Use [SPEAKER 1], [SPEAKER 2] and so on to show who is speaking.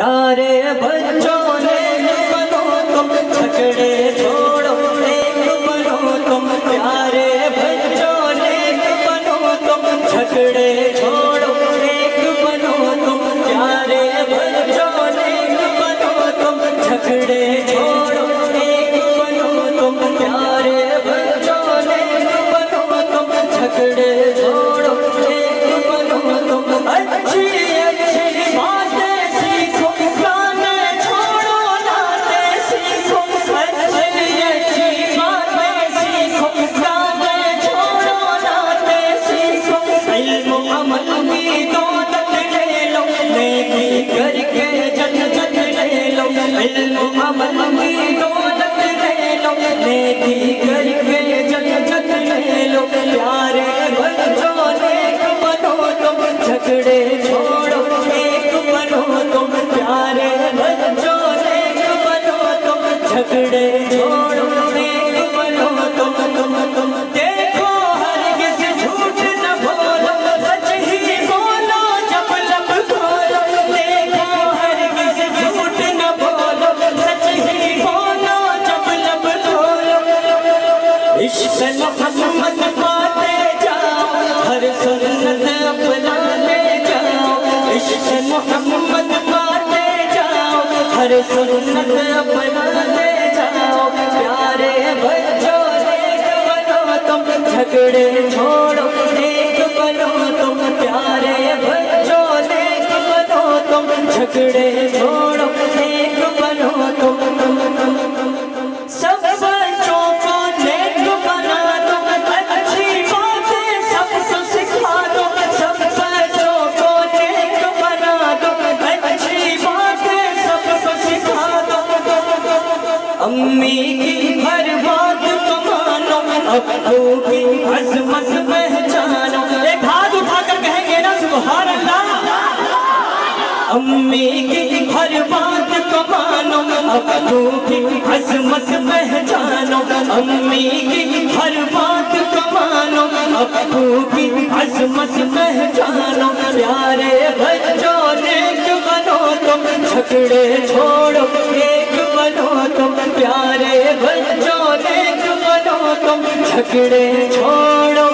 [SPEAKER 1] प्यारे बच्चों नेक बनो तुम, झगड़े छोड़ो नेक बनो तुम। प्यारे बच्चों नेक बनो तुम, झगड़े छोड़ो नेक बनो तुम। प्यारे बच्चों नेक बनो तुम, झगड़े छोड़ो नेक बनो तुम। प्यारे बच्चों नेक बनो तुम, झगड़े छोड़ो नेक बनो तुम। अच्छी अच्छी बातें सीखो, गाने छोड़ो नाते सीखो। अच्छी अच्छी बातें सीखो, गाने छोड़ो नाते सीखो। इल्म अमल की दौलत ले लो, नेकी करके जन्नत ले लो। इल्म अमल की दौलत ले लो, नेकी करके जन्नत ले लो। प्यारे बच्चों नेक बनो तुम, झगड़े छोड़ो नेक बनो तुम। प्यारे बच्चों नेक बनो तुम, झगड़े छोड़ो नेक बनो तुम। देखो हरगिज़ झूठ न बोलो, सच ही बोलो जब लब खोलो। देखो हरगिज़ झूठ न बोलो, सच ही बोलो जब लब खोलो। इश्क़ मोहम्मद पाते जाओ, हर सुन्नत अपनाते जाओ। इश्क़ मोहम्मद पाते जाओ, हर सुन्नत अपनाते जाओ। प्यारे बच्चों नेक बनो तुम, झगड़े छोड़ो नेक बनो तुम। प्यारे बच्चों नेक बनो तुम, झगड़े छोड़ो नेक बनो तुम। सब बच्चों को नेक बना दो, अच्छी बातें सबको सिखा दो। सब बच्चों को नेक बना दो, अच्छी बातें सबको सिखा दो। अम्मी की हर बात को मानो, अब्बू की अज़मत पहचानो। एक हाथ उठाकर कहेंगे ना सुभान अल्लाह। अम्मी की हर बात को मानो, अब्बू की अज़मत पहचानो। अम्मी की हर बात को मानो, अब्बू की अज़मत पहचानो। प्यारे बच्चों नेक बनो तुम, झगड़े छोड़ो नेक बनो तुम। प्यारे बच्चों नेक बनो तुम, झगड़े छोड़ो